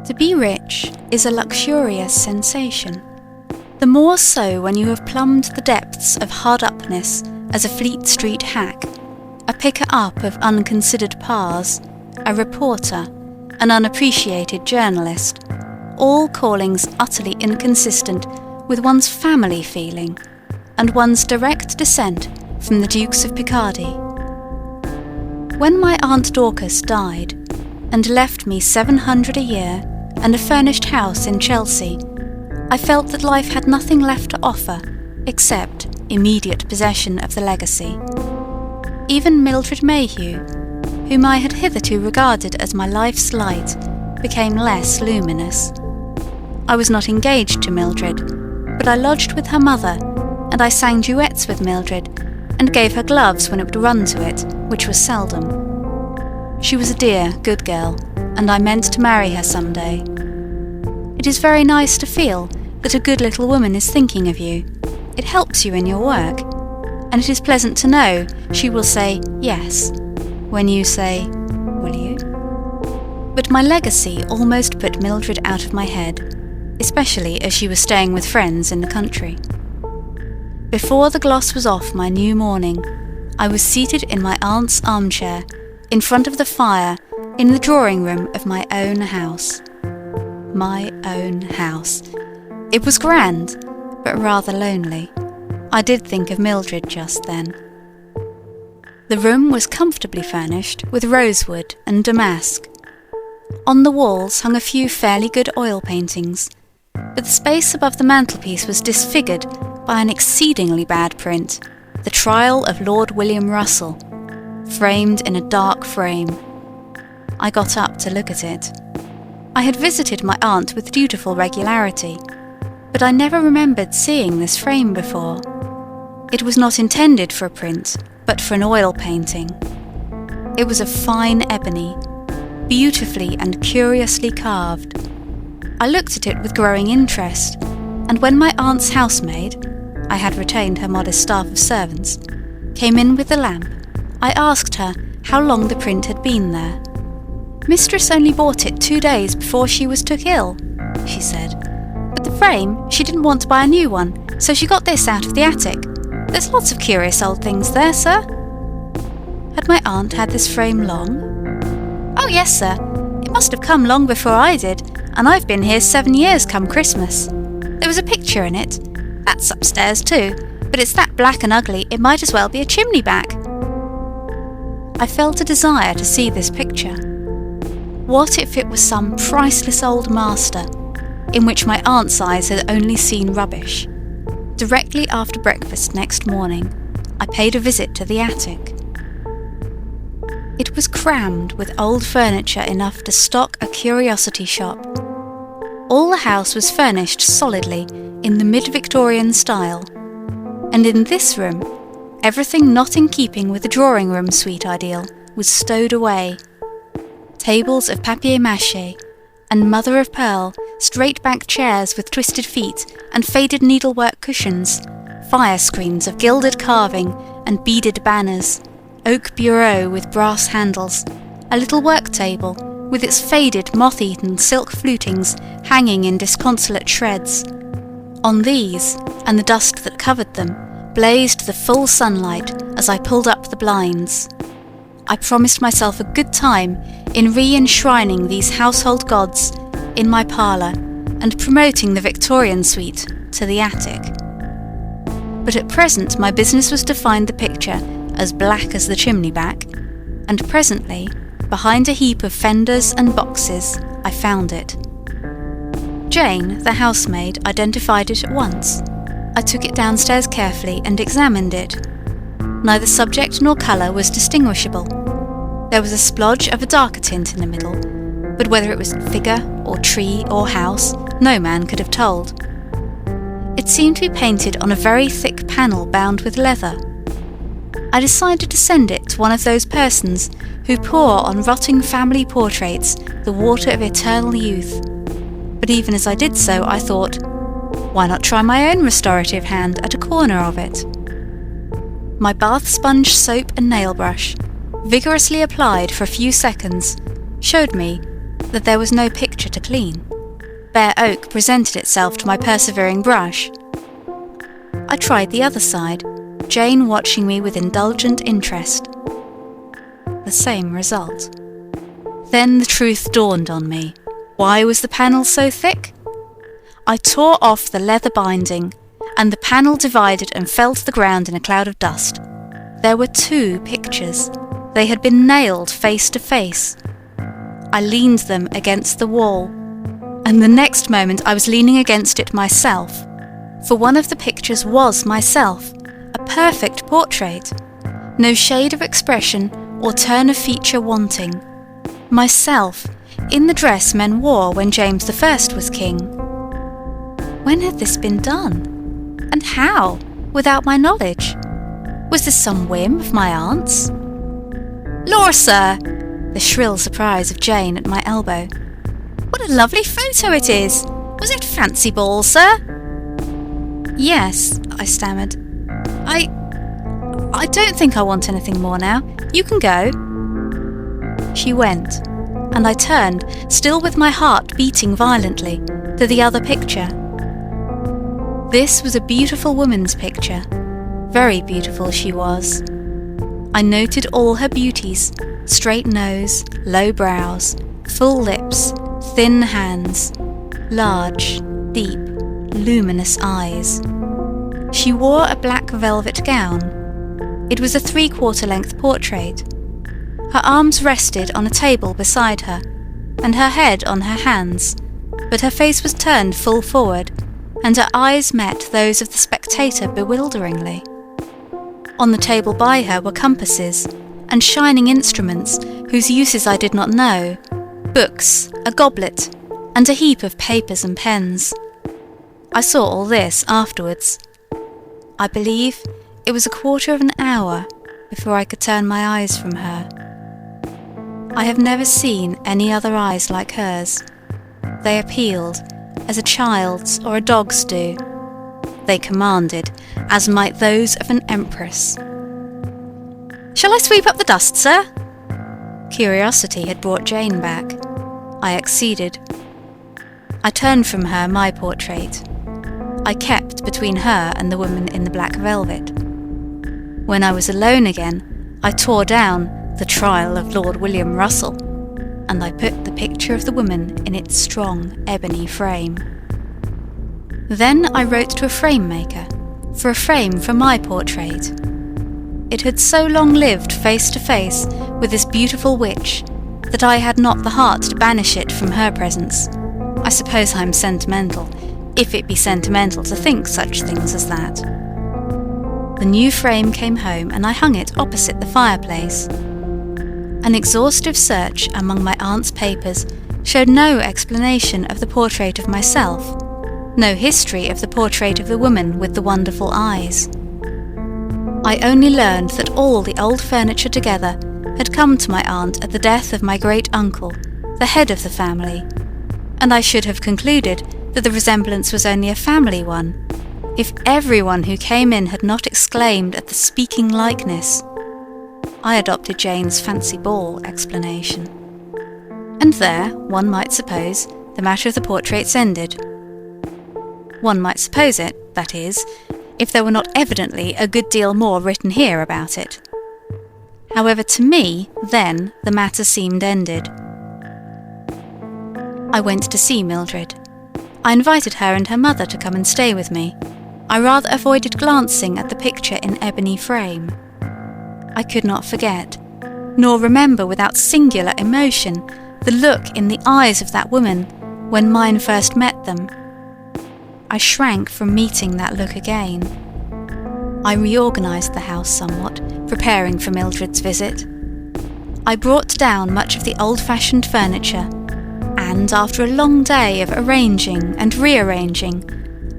To be rich is a luxurious sensation. The more so when you have plumbed the depths of hard-upness as a Fleet Street hack, a picker-up of unconsidered pars, a reporter, an unappreciated journalist, all callings utterly inconsistent with one's family feeling and one's direct descent from the Dukes of Picardy. When my Aunt Dorcas died and left me 700 a year and a furnished house in Chelsea, I felt that life had nothing left to offer except immediate possession of the legacy. Even Mildred Mayhew, whom I had hitherto regarded as my life's light, became less luminous. I was not engaged to Mildred, but I lodged with her mother, and I sang duets with Mildred, and gave her gloves when it would run to it, which was seldom. She was a dear, good girl, and I meant to marry her some day. It is very nice to feel that a good little woman is thinking of you. It helps you in your work, and it is pleasant to know she will say yes when you say, "Will you?" But my legacy almost put Mildred out of my head, especially as she was staying with friends in the country. Before the gloss was off my new mourning, I was seated in my aunt's armchair, in front of the fire, in the drawing-room of my own house. My own house. It was grand, but rather lonely. I did think of Mildred just then. The room was comfortably furnished with rosewood and damask. On the walls hung a few fairly good oil paintings, but the space above the mantelpiece was disfigured by an exceedingly bad print, The Trial of Lord William Russell, framed in a dark frame. I got up to look at it. I had visited my aunt with dutiful regularity, but I never remembered seeing this frame before. It was not intended for a print, but for an oil painting. It was of fine ebony, beautifully and curiously carved. I looked at it with growing interest, and when my aunt's housemaid, I had retained her modest staff of servants, came in with the lamp, I asked her how long the print had been there. "Mistress only bought it 2 days before she was took ill," she said. "But the frame, she didn't want to buy a new one, so she got this out of the attic. There's lots of curious old things there, sir." Had my aunt had this frame long? "Oh yes, sir. It must have come long before I did, and I've been here 7 years come Christmas. There was a picture in it. That's upstairs too, but it's that black and ugly it might as well be a chimney back." I felt a desire to see this picture. What if it was some priceless old master, in which my aunt's eyes had only seen rubbish? Directly after breakfast next morning, I paid a visit to the attic. It was crammed with old furniture enough to stock a curiosity shop. All the house was furnished solidly in the mid-Victorian style, and in this room, everything not in keeping with the drawing-room suite ideal was stowed away. Tables of papier-mâché and mother-of-pearl straight-backed chairs with twisted feet and faded needlework cushions, fire screens of gilded carving and beaded banners, oak bureau with brass handles, a little work table with its faded moth-eaten silk flutings hanging in disconsolate shreds. On these, and the dust that covered them, blazed the full sunlight as I pulled up the blinds. I promised myself a good time in re-enshrining these household gods in my parlour and promoting the Victorian suite to the attic. But at present my business was to find the picture as black as the chimney back, and presently, behind a heap of fenders and boxes, I found it. Jane, the housemaid, identified it at once. I took it downstairs carefully and examined it. Neither subject nor colour was distinguishable. There was a splodge of a darker tint in the middle, but whether it was figure or tree or house, no man could have told. It seemed to be painted on a very thick panel bound with leather. I decided to send it to one of those persons who pour on rotting family portraits the water of eternal youth. But even as I did so, I thought, why not try my own restorative hand at a corner of it? My bath sponge, soap and nail brush, vigorously applied for a few seconds, showed me, that there was no picture to clean. Bare oak presented itself to my persevering brush. I tried the other side, Jane watching me with indulgent interest. The same result. Then the truth dawned on me. Why was the panel so thick? I tore off the leather binding, and the panel divided and fell to the ground in a cloud of dust. There were 2 pictures. They had been nailed face to face. I leaned them against the wall, and the next moment I was leaning against it myself, for one of the pictures was myself, a perfect portrait. No shade of expression or turn of feature wanting. Myself, in the dress men wore when James I was king. When had this been done? And how, without my knowledge? Was this some whim of my aunt's? "Lor, sir!" the shrill surprise of Jane at my elbow. "What a lovely photo it is! Was it fancy ball, sir?" "Yes," I stammered. I don't think I want anything more now. You can go." She went, and I turned, still with my heart beating violently, to the other picture. This was a beautiful woman's picture. Very beautiful she was. I noted all her beauties: straight nose, low brows, full lips, thin hands, large, deep, luminous eyes. She wore a black velvet gown. It was a 3/4 length portrait. Her arms rested on a table beside her, and her head on her hands, but her face was turned full forward, and her eyes met those of the spectator bewilderingly. On the table by her were compasses, and shining instruments whose uses I did not know, books, a goblet, and a heap of papers and pens. I saw all this afterwards. I believe it was a quarter of an hour before I could turn my eyes from her. I have never seen any other eyes like hers. They appealed, as a child's or a dog's do. They commanded, as might those of an empress. "Shall I sweep up the dust, sir?" Curiosity had brought Jane back. I acceded. I turned from her my portrait. I kept between her and the woman in the black velvet. When I was alone again, I tore down The Trial of Lord William Russell, and I put the picture of the woman in its strong ebony frame. Then I wrote to a frame maker for a frame for my portrait. It had so long lived face to face with this beautiful witch that I had not the heart to banish it from her presence. I suppose I'm sentimental, if it be sentimental to think such things as that. The new frame came home and I hung it opposite the fireplace. An exhaustive search among my aunt's papers showed no explanation of the portrait of myself, no history of the portrait of the woman with the wonderful eyes. I only learned that all the old furniture together had come to my aunt at the death of my great-uncle, the head of the family, and I should have concluded that the resemblance was only a family one, if everyone who came in had not exclaimed at the speaking likeness. I adopted Jane's fancy ball explanation. And there, one might suppose, the matter of the portraits ended. One might suppose it, that is, if there were not evidently a good deal more written here about it. However, to me, then, the matter seemed ended. I went to see Mildred. I invited her and her mother to come and stay with me. I rather avoided glancing at the picture in ebony frame. I could not forget, nor remember without singular emotion, the look in the eyes of that woman when mine first met them. I shrank from meeting that look again. I reorganized the house somewhat, preparing for Mildred's visit. I brought down much of the old-fashioned furniture, and after a long day of arranging and rearranging,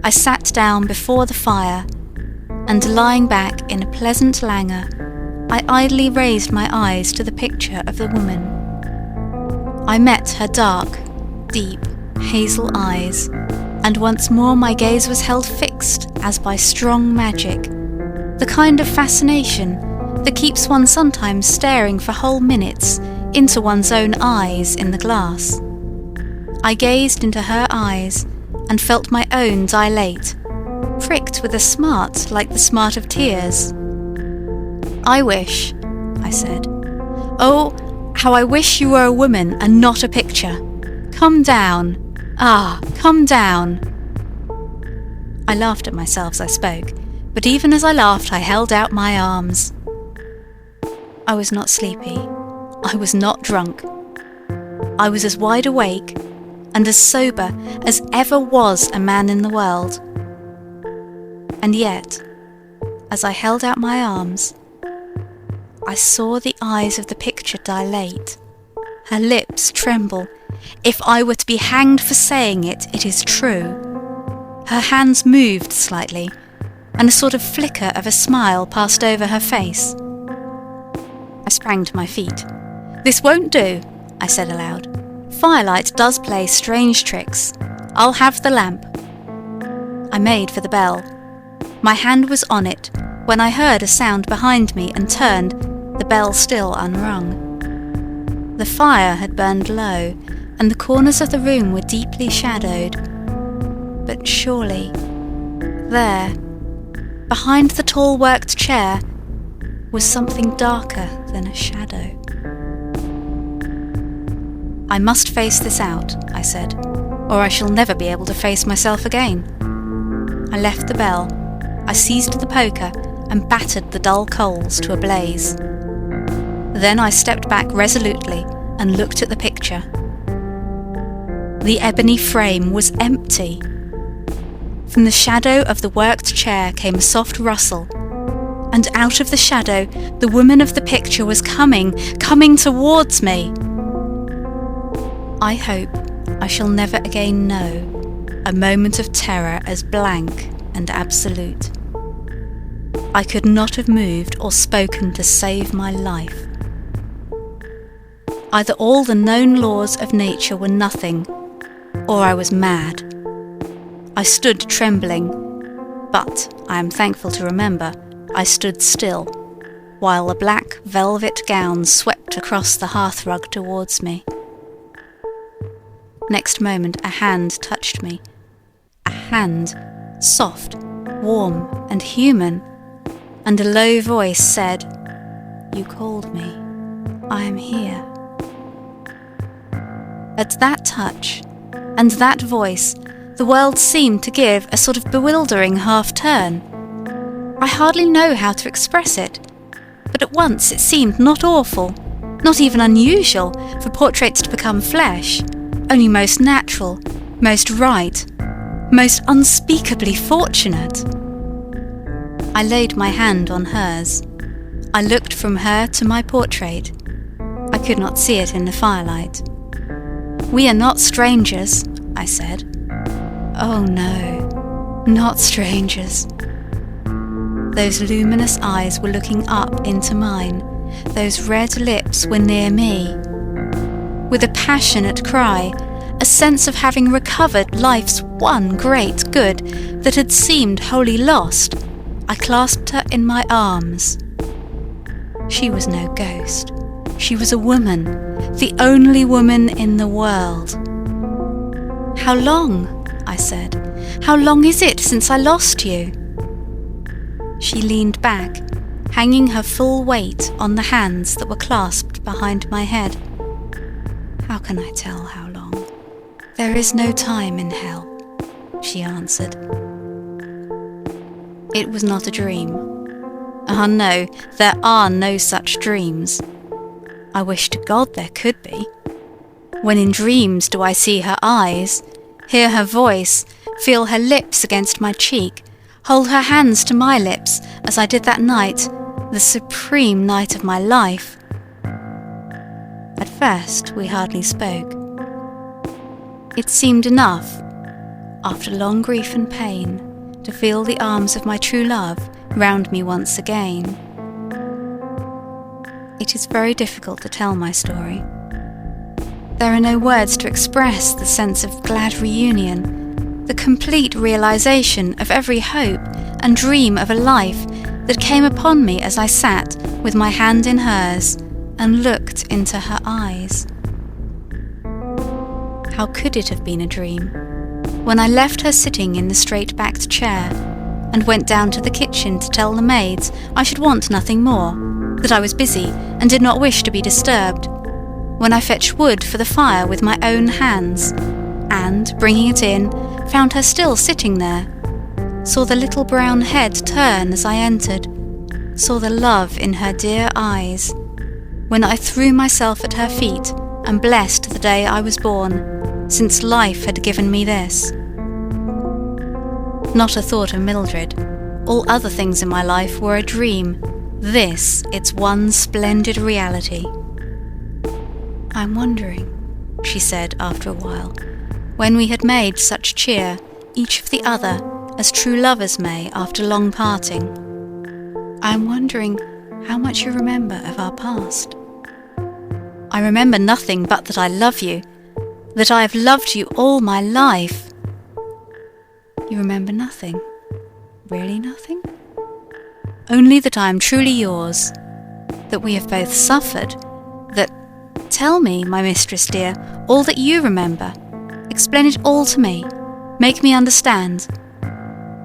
I sat down before the fire, and lying back in a pleasant languor, I idly raised my eyes to the picture of the woman. I met her dark, deep, hazel eyes, and once more my gaze was held fixed as by strong magic, the kind of fascination that keeps one sometimes staring for whole minutes into one's own eyes in the glass. I gazed into her eyes and felt my own dilate, pricked with a smart like the smart of tears. "I wish," I said. "Oh, how I wish you were a woman and not a picture. Come down. Ah, come down." I laughed at myself as I spoke, but even as I laughed I held out my arms. I was not sleepy. I was not drunk. I was as wide awake and as sober as ever was a man in the world. And yet, as I held out my arms, I saw the eyes of the picture dilate, her lips tremble. If I were to be hanged for saying it, it is true. Her hands moved slightly, and a sort of flicker of a smile passed over her face. I sprang to my feet. "This won't do," I said aloud. "Firelight does play strange tricks. I'll have the lamp." I made for the bell. My hand was on it when I heard a sound behind me and turned, the bell still unrung. The fire had burned low, and the corners of the room were deeply shadowed. But surely, there, behind the tall worked chair, was something darker than a shadow. "I must face this out," I said, "or I shall never be able to face myself again." I left the bell. I seized the poker and battered the dull coals to a blaze. Then I stepped back resolutely and looked at the picture. The ebony frame was empty. From the shadow of the worked chair came a soft rustle, and out of the shadow the woman of the picture was coming towards me. I hope I shall never again know a moment of terror as blank and absolute. I could not have moved or spoken to save my life. Either all the known laws of nature were nothing, or I was mad. I stood trembling, but I am thankful to remember I stood still, while a black velvet gown swept across the hearthrug towards me. Next moment a hand touched me. A hand, soft, warm, and human, and a low voice said, "You called me. I am here." At that touch, and that voice, the world seemed to give a sort of bewildering half-turn. I hardly know how to express it, but at once it seemed not awful, not even unusual for portraits to become flesh, only most natural, most right, most unspeakably fortunate. I laid my hand on hers. I looked from her to my portrait. I could not see it in the firelight. "We are not strangers," I said. "Oh no, not strangers." Those luminous eyes were looking up into mine. Those red lips were near me. With a passionate cry, a sense of having recovered life's one great good that had seemed wholly lost, I clasped her in my arms. She was no ghost. She was a woman, the only woman in the world. "How long?" I said. "How long is it since I lost you?" She leaned back, hanging her full weight on the hands that were clasped behind my head. "How can I tell how long? There is no time in hell," she answered. It was not a dream. Ah no, there are no such dreams. I wish to God there could be. When in dreams do I see her eyes, hear her voice, feel her lips against my cheek, hold her hands to my lips as I did that night, the supreme night of my life. At first we hardly spoke. It seemed enough, after long grief and pain, to feel the arms of my true love round me once again. It is very difficult to tell my story. There are no words to express the sense of glad reunion, the complete realization of every hope and dream of a life that came upon me as I sat with my hand in hers and looked into her eyes. How could it have been a dream? When I left her sitting in the straight-backed chair and went down to the kitchen to tell the maids I should want nothing more, that I was busy and did not wish to be disturbed. When I fetched wood for the fire with my own hands, and, bringing it in, found her still sitting there, saw the little brown head turn as I entered, saw the love in her dear eyes, when I threw myself at her feet and blessed the day I was born, since life had given me this. Not a thought of Mildred. All other things in my life were a dream. This, its one splendid reality. "I'm wondering," she said after a while, when we had made such cheer, each of the other, as true lovers may after long parting. "I'm wondering how much you remember of our past." "I remember nothing but that I love you, that I have loved you all my life." "You remember nothing? Really nothing?" "Only that I am truly yours, that we have both suffered, that... Tell me, my mistress dear, all that you remember. Explain it all to me. Make me understand.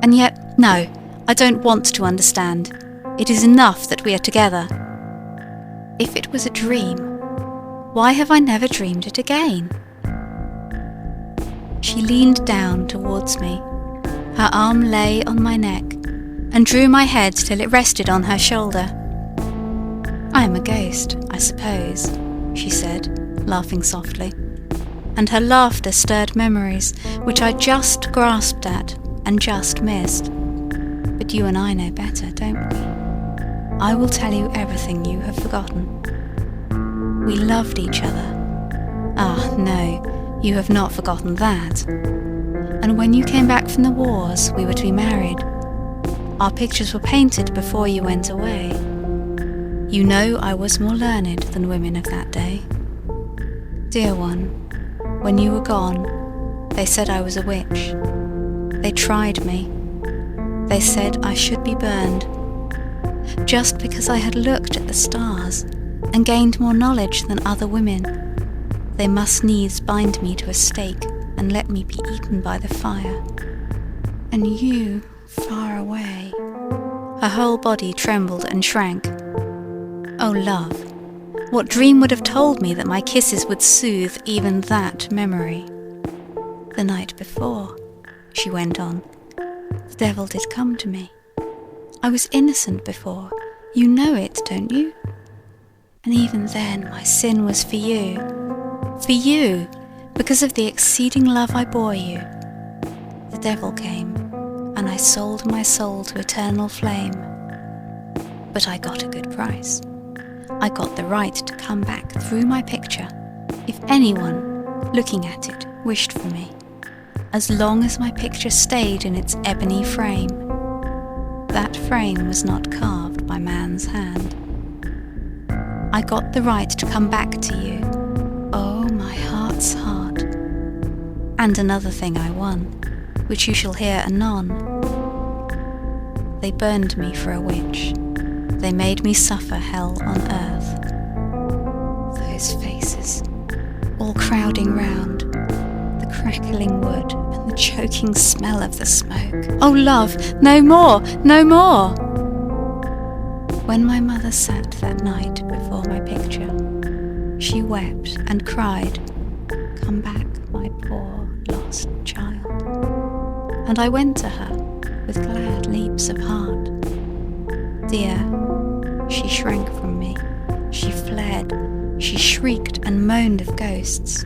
And yet, no, I don't want to understand. It is enough that we are together. If it was a dream, why have I never dreamed it again?" She leaned down towards me. Her arm lay on my neck, and drew my head till it rested on her shoulder. "I am a ghost, I suppose," she said, laughing softly, and her laughter stirred memories which I just grasped at and just missed. But you and I know better, don't we? I will tell you everything you have forgotten. We loved each other. Ah, no, you have not forgotten that. And when you came back from the wars, we were to be married. Our pictures were painted before you went away. You know I was more learned than women of that day. Dear one, when you were gone, they said I was a witch. They tried me. They said I should be burned, just because I had looked at the stars and gained more knowledge than other women. They must needs bind me to a stake and let me be eaten by the fire. And you, far away." Her whole body trembled and shrank. Oh, love, what dream would have told me that my kisses would soothe even that memory? "The night before," she went on, "the devil did come to me. I was innocent before. You know it, don't you? And even then my sin was for you. For you, because of the exceeding love I bore you. The devil came, and I sold my soul to eternal flame. But I got a good price. I got the right to come back through my picture, if anyone, looking at it, wished for me, as long as my picture stayed in its ebony frame. That frame was not carved by man's hand. I got the right to come back to you, oh, my heart's heart. And another thing I won, which you shall hear anon. They burned me for a witch. They made me suffer hell on earth. Those faces, all crowding round, the crackling wood and the choking smell of the smoke. Oh, love, no more, no more! When my mother sat that night before my picture, she wept and cried, "Come back, my poor lost child." And I went to her with glad leaps of heart. Dear, she shrank from me, she fled, she shrieked and moaned of ghosts.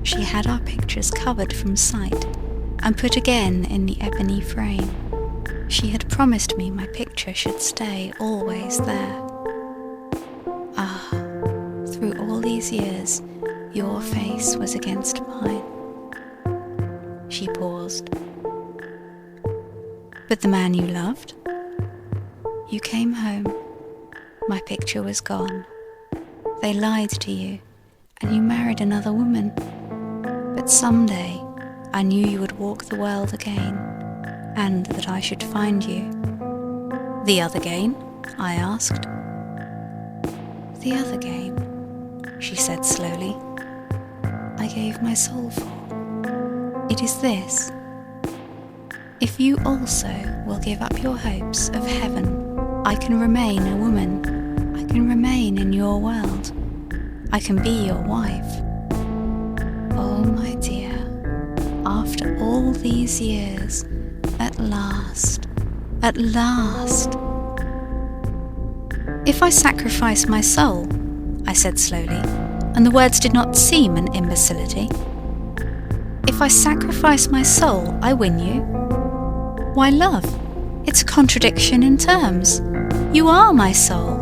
She had our pictures covered from sight and put again in the ebony frame. She had promised me my picture should stay always there. Ah, through all these years, your face was against mine. She paused. But the man you loved? You came home. My picture was gone. They lied to you, and you married another woman. But someday I knew you would walk the world again, and that I should find you. The other game? I asked. The other game, she said slowly. I gave my soul for. It is this: if you also will give up your hopes of heaven, I can remain a woman. I can remain in your world. I can be your wife. Oh, my dear, after all these years, at last. If I sacrifice my soul, I said slowly, and the words did not seem an imbecility. If I sacrifice my soul, I win you. Why, love, it's a contradiction in terms. You are my soul.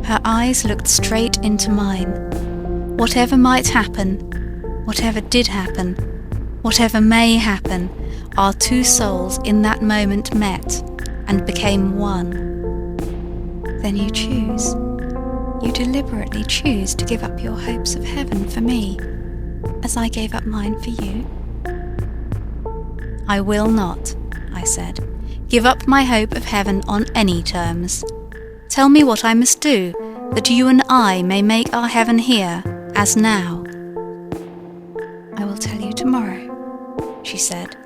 Her eyes looked straight into mine. Whatever might happen, whatever did happen, whatever may happen, our two souls in that moment met and became one. Then you choose. You deliberately choose to give up your hopes of heaven for me, as I gave up mine for you. I will not, I said, give up my hope of heaven on any terms. Tell me what I must do, that you and I may make our heaven here, as now. I will tell you tomorrow, she said.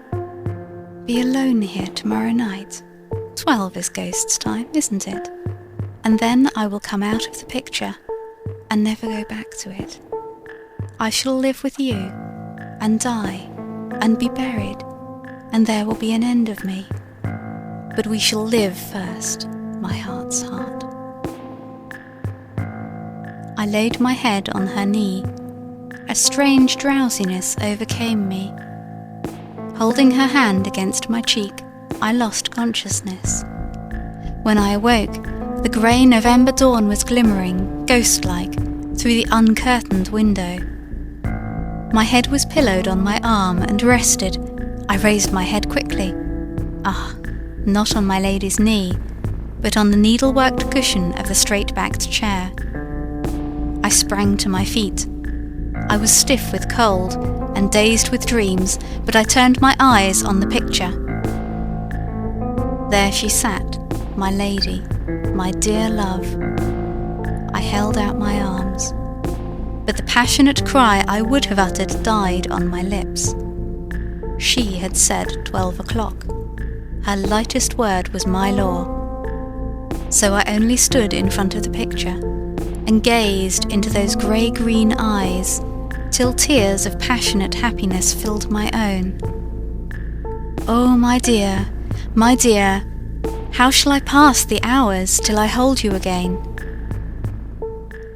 Be alone here tomorrow night. 12 is ghosts' time, isn't it? And then I will come out of the picture and never go back to it. I shall live with you and die and be buried, and there will be an end of me. But we shall live first, my heart's heart. I laid my head on her knee. A strange drowsiness overcame me. Holding her hand against my cheek, I lost consciousness. When I awoke, the grey November dawn was glimmering, ghost-like, through the uncurtained window. My head was pillowed on my arm and rested. I raised my head quickly. Not on my lady's knee, but on the needle-worked cushion of the straight-backed chair. I sprang to my feet. I was stiff with cold and dazed with dreams, but I turned my eyes on the picture. There she sat, my lady, my dear love. I held out my arms, but the passionate cry I would have uttered died on my lips. She had said 12 o'clock. Her lightest word was my law. So I only stood in front of the picture and gazed into those grey-green eyes till tears of passionate happiness filled my own. Oh, my dear, how shall I pass the hours till I hold you again?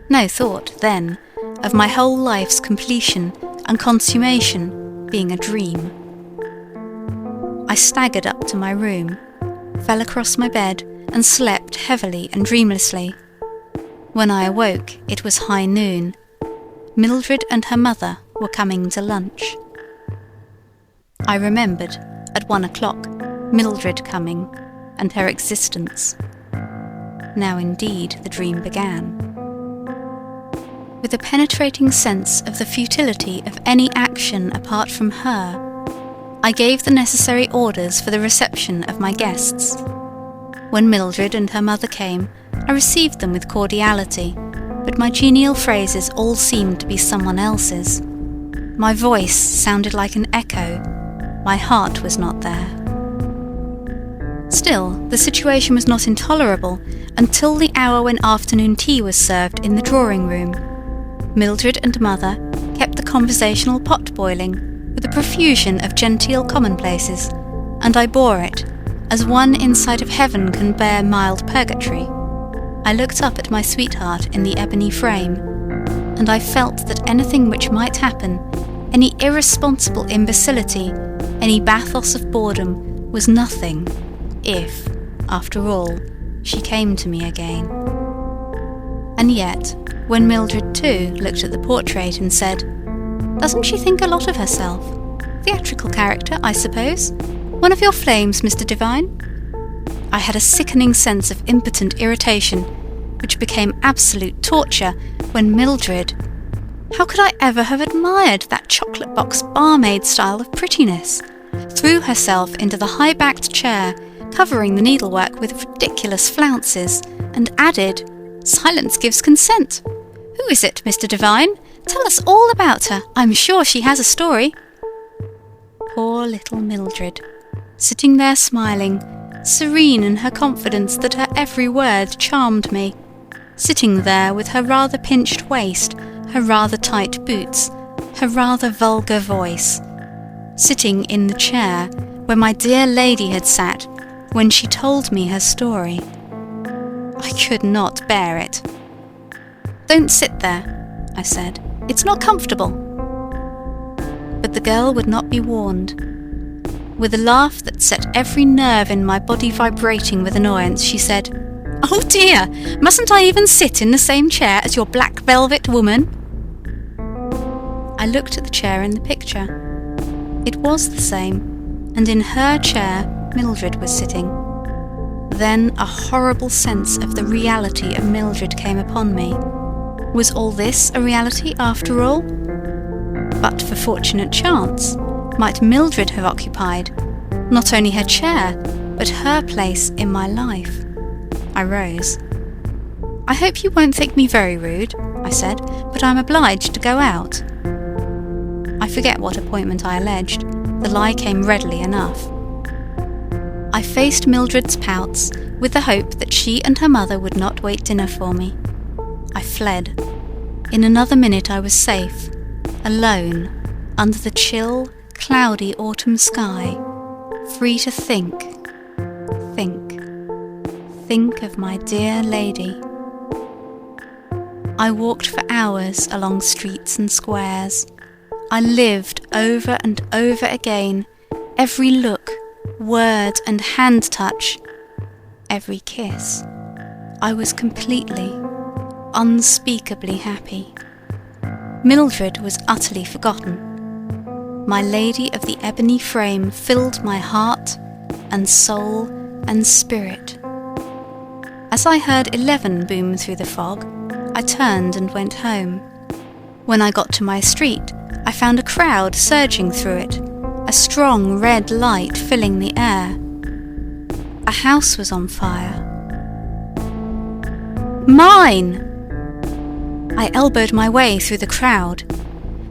No thought, then, of my whole life's completion and consummation being a dream. I staggered up to my room, fell across my bed, and slept heavily and dreamlessly. When I awoke, it was high noon. Mildred and her mother were coming to lunch. I remembered, at 1 o'clock, Mildred coming, and her existence. Now indeed the dream began. With a penetrating sense of the futility of any action apart from her, I gave the necessary orders for the reception of my guests. When Mildred and her mother came, I received them with cordiality, but my genial phrases all seemed to be someone else's. My voice sounded like an echo. My heart was not there. Still, the situation was not intolerable until the hour when afternoon tea was served in the drawing-room. Mildred and mother kept the conversational pot boiling with a profusion of genteel commonplaces, and I bore it, as one inside of heaven can bear mild purgatory. I looked up at my sweetheart in the ebony frame, and I felt that anything which might happen, any irresponsible imbecility, any bathos of boredom, was nothing, if, after all, she came to me again. And yet, when Mildred too looked at the portrait and said, "Doesn't she think a lot of herself? Theatrical character, I suppose? One of your flames, Mr. Devine?" I had a sickening sense of impotent irritation, which became absolute torture when Mildred— how could I ever have admired that chocolate box barmaid style of prettiness— threw herself into the high-backed chair, covering the needlework with ridiculous flounces, and added, "Silence gives consent. Who is it, Mr. Devine? Tell us all about her. I'm sure she has a story." Poor little Mildred, sitting there smiling, serene in her confidence that her every word charmed me, sitting there with her rather pinched waist, her rather tight boots, her rather vulgar voice, sitting in the chair where my dear lady had sat when she told me her story. I could not bear it. "Don't sit there," I said. "It's not comfortable." But the girl would not be warned. With a laugh that set every nerve in my body vibrating with annoyance, she said, "Oh dear, mustn't I even sit in the same chair as your black velvet woman?" I looked at the chair in the picture. It was the same, and in her chair Mildred was sitting. Then a horrible sense of the reality of Mildred came upon me. Was all this a reality after all? But for fortunate chance, might Mildred have occupied not only her chair, but her place in my life? I rose. "I hope you won't think me very rude," I said, "but I'm obliged to go out." I forget what appointment I alleged. The lie came readily enough. I faced Mildred's pouts with the hope that she and her mother would not wait dinner for me. I fled. In another minute I was safe, alone, under the chill, cloudy autumn sky, free to think of my dear lady. I walked for hours along streets and squares. I lived over and over again every look, word and hand touch, every kiss. I was completely, unspeakably happy. Mildred was utterly forgotten. My lady of the ebony frame filled my heart and soul and spirit. As I heard 11 boom through the fog, I turned and went home. When I got to my street, I found a crowd surging through it, a strong red light filling the air. A house was on fire. Mine! I elbowed my way through the crowd.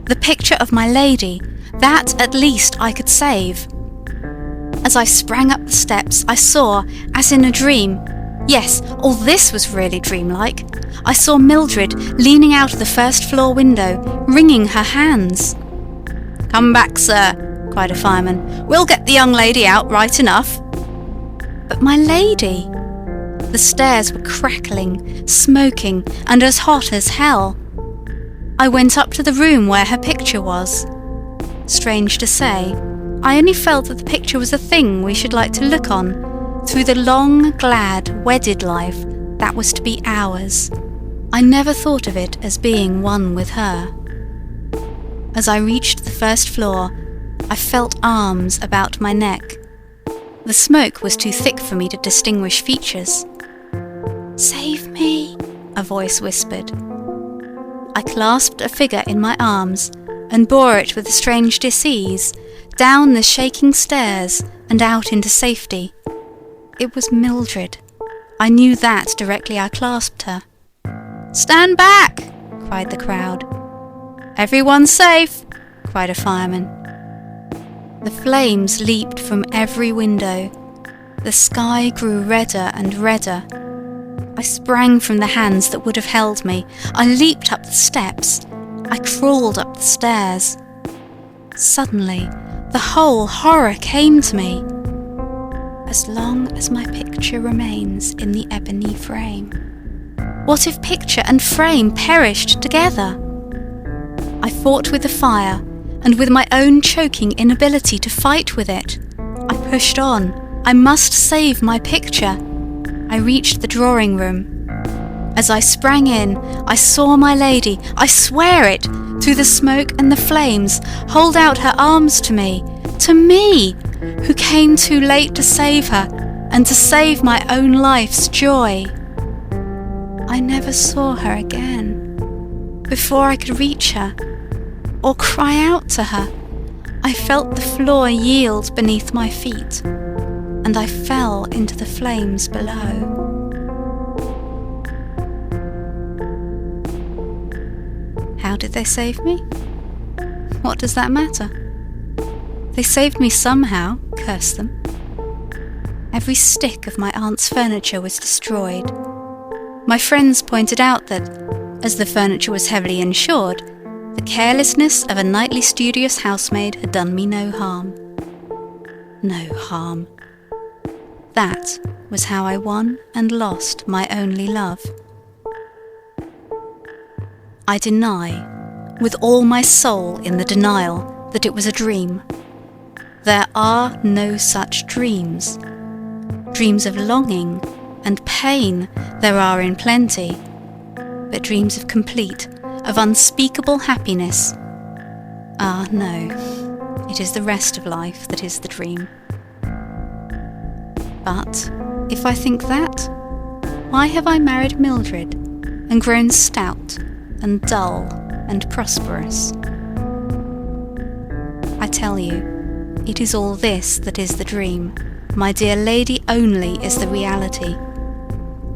The picture of my lady, that at least I could save. As I sprang up the steps, I saw, as in a dream, yes, all this was really dreamlike, I saw Mildred leaning out of the first-floor window, wringing her hands. "Come back, sir," cried a fireman. "We'll get the young lady out right enough." But my lady! The stairs were crackling, smoking, and as hot as hell. I went up to the room where her picture was. Strange to say, I only felt that the picture was a thing we should like to look on, through the long, glad, wedded life that was to be ours. I never thought of it as being one with her. As I reached the first floor, I felt arms about my neck. The smoke was too thick for me to distinguish features. "Save me," a voice whispered. I clasped a figure in my arms and bore it with a strange dis-ease, down the shaking stairs and out into safety. It was Mildred. I knew that directly I clasped her. "Stand back!" cried the crowd. "Everyone's safe!" cried a fireman. The flames leaped from every window. The sky grew redder and redder. I sprang from the hands that would have held me. I leaped up the steps. I crawled up the stairs. Suddenly, the whole horror came to me. As long as my picture remains in the ebony frame. What if picture and frame perished together? I fought with the fire, and with my own choking inability to fight with it. I pushed on. I must save my picture. I reached the drawing room. As I sprang in, I saw my lady, I swear it, through the smoke and the flames, hold out her arms to me, who came too late to save her and to save my own life's joy. I never saw her again. Before I could reach her, or cry out to her, I felt the floor yield beneath my feet, and I fell into the flames below. How did they save me? What does that matter? They saved me somehow, curse them. Every stick of my aunt's furniture was destroyed. My friends pointed out that, as the furniture was heavily insured, the carelessness of a nightly studious housemaid had done me no harm. No harm. That was how I won and lost my only love. I deny, with all my soul in the denial, that it was a dream. There are no such dreams. Dreams of longing and pain there are in plenty, but dreams of complete, of unspeakable happiness. Ah, no, it is the rest of life that is the dream. But if I think that, why have I married Mildred and grown stout and dull and prosperous? I tell you, it is all this that is the dream. My dear lady only is the reality.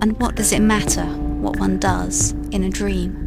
And what does it matter what one does in a dream?